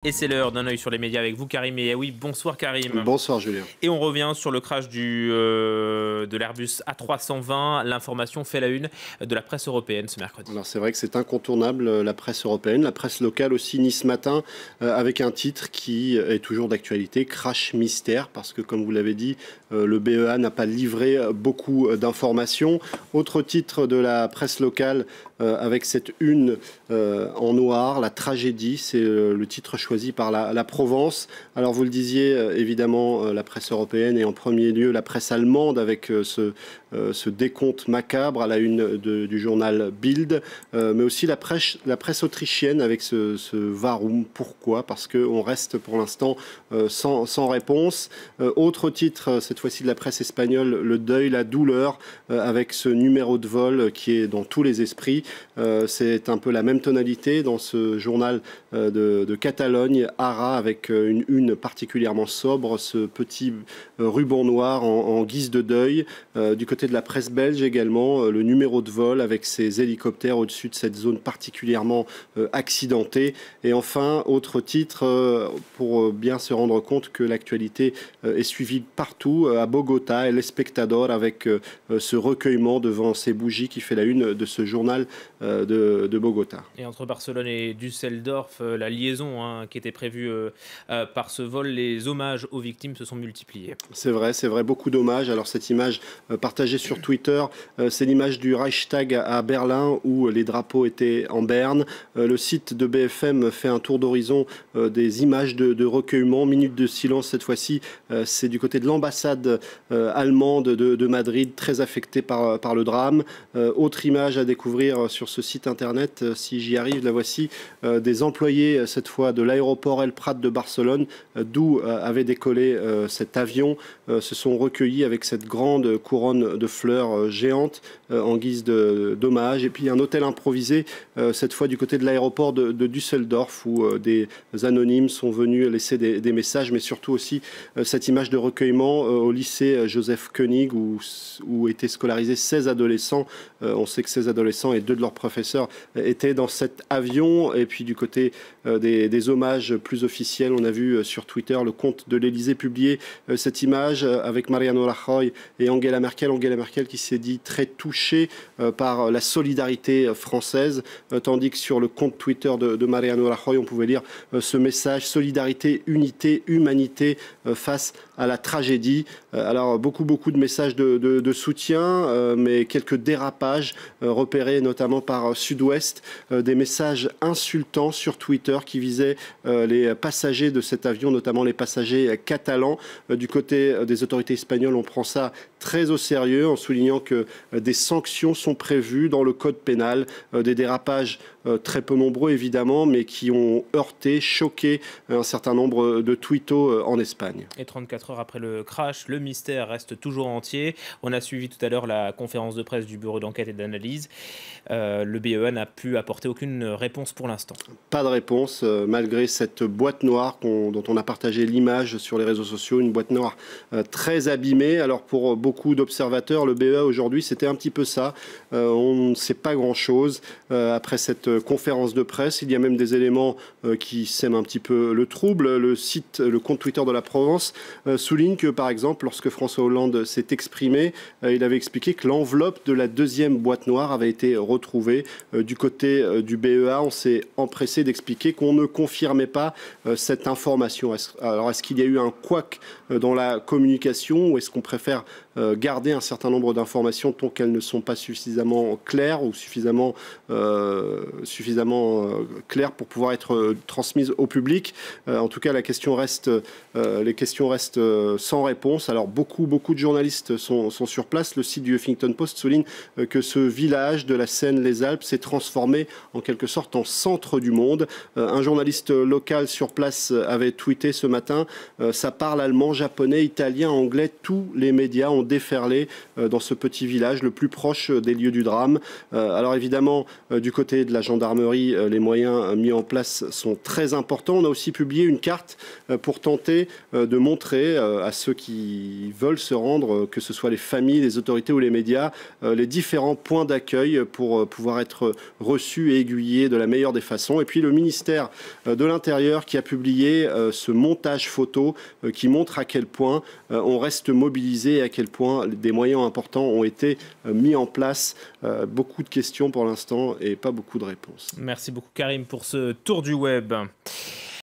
Et c'est l'heure d'un œil sur les médias avec vous, Karim et oui. Bonsoir Karim. Bonsoir Julien. Et on revient sur le crash de l'Airbus A320. L'information fait la une de la presse européenne ce mercredi. Alors c'est vrai que c'est incontournable, la presse européenne, la presse locale aussi, Nice Matin, avec un titre qui est toujours d'actualité, Crash Mystère, parce que comme vous l'avez dit, le BEA n'a pas livré beaucoup d'informations. Autre titre de la presse locale, avec cette une en noir, la tragédie, c'est le titre choisi par la Provence. Alors vous le disiez, évidemment, la presse européenne et en premier lieu la presse allemande avec ce décompte macabre à la une du journal Bild, mais aussi la presse autrichienne avec ce Warum. Pourquoi? Parce qu'on reste pour l'instant sans réponse. Autre titre, cette fois-ci de la presse espagnole, le deuil, la douleur, avec ce numéro de vol qui est dans tous les esprits. C'est un peu la même tonalité dans ce journal de Catalogne, Ara, avec une une particulièrement sobre, ce petit ruban noir en guise de deuil. Du côté de la presse belge également, le numéro de vol avec ces hélicoptères au-dessus de cette zone particulièrement accidentée. Et enfin, autre titre, pour bien se rendre compte que l'actualité est suivie partout, à Bogota, El Espectador, avec ce recueillement devant ces bougies qui fait la une de ce journal de Bogota. Et entre Barcelone et Düsseldorf, la liaison qui était prévue par ce vol, les hommages aux victimes se sont multipliés. C'est vrai, beaucoup d'hommages. Alors cette image partagée sur Twitter, c'est l'image du Reichstag à Berlin où les drapeaux étaient en berne. Le site de BFM fait un tour d'horizon des images de recueillement. Minute de silence cette fois-ci, c'est du côté de l'ambassade allemande de Madrid, très affectée par le drame. Autre image à découvrir sur ce site internet, si j'y arrive, la voici, des employés cette fois de l'aéroport El Prat de Barcelone, d'où avait décollé cet avion, se sont recueillis avec cette grande couronne de fleurs géantes en guise d'hommage. Et puis un hôtel improvisé, cette fois du côté de l'aéroport de Düsseldorf, où des anonymes sont venus laisser des messages, mais surtout aussi cette image de recueillement au lycée Joseph Koenig, où étaient scolarisés 16 adolescents. On sait que ces adolescents et deux de leurs professeurs étaient dans cet avion. Et puis du côté des hommages plus officiels, on a vu sur Twitter le compte de l'Élysée publier cette image avec Mariano Rajoy et Angela Merkel. Angela Merkel qui s'est dit très touchée par la solidarité française, tandis que sur le compte Twitter de Mariano Rajoy, on pouvait lire ce message: solidarité, unité, humanité face à la tragédie. Alors beaucoup de messages de soutien, mais quelques dérapages repérés notamment par Sud-Ouest, des messages insultants sur Twitter qui visaient les passagers de cet avion, notamment les passagers catalans. Du côté des autorités espagnoles, on prend ça très au sérieux en soulignant que des sanctions sont prévues dans le code pénal, des dérapages très peu nombreux évidemment, mais qui ont heurté, choqué un certain nombre de twittos en Espagne. Et 34 heures après le crash, le mystère reste toujours entier. On a suivi tout à l'heure la conférence de presse du bureau d'enquête et d'analyse. Le BEA n'a pu apporter aucune réponse pour l'instant. Pas de réponse, malgré cette boîte noire dont on a partagé l'image sur les réseaux sociaux, une boîte noire très abîmée. Alors pour beaucoup d'observateurs, le BEA aujourd'hui, c'était un petit peu ça. On ne sait pas grand-chose après cette conférence de presse. Il y a même des éléments qui sèment un petit peu le trouble. Le compte Twitter de la Provence souligne que, par exemple, lorsque François Hollande s'est exprimé, il avait expliqué que l'enveloppe de la deuxième boîte noire avait été retrouvée. Du côté du BEA, on s'est empressé d'expliquer qu'on ne confirmait pas cette information. Alors, est-ce qu'il y a eu un couac dans la communication ou est-ce qu'on préfère garder un certain nombre d'informations tant qu'elles ne sont pas suffisamment claires ou suffisamment claires pour pouvoir être transmises au public? En tout cas, les questions restent sans réponse. Alors beaucoup de journalistes sont sur place. Le site du Huffington Post souligne que ce village de la Seine-les-Alpes s'est transformé en quelque sorte en centre du monde. Un journaliste local sur place avait tweeté ce matin: ça parle allemand, japonais, italien, anglais, tous les médias ont déferlé dans ce petit village le plus proche des lieux du drame. Alors évidemment, du côté de la gendarmerie, les moyens mis en place sont très importants. On a aussi publié une carte pour tenter de montrer à ceux qui veulent se rendre, que ce soit les familles, les autorités ou les médias, les différents points d'accueil pour pouvoir être reçus et aiguillés de la meilleure des façons. Et puis le ministère de l'Intérieur qui a publié ce montage photo qui montre à quel point on reste mobilisé et à quel point des moyens importants ont été mis en place. Beaucoup de questions pour l'instant et pas beaucoup de réponses. Merci beaucoup Karim pour ce tour du web.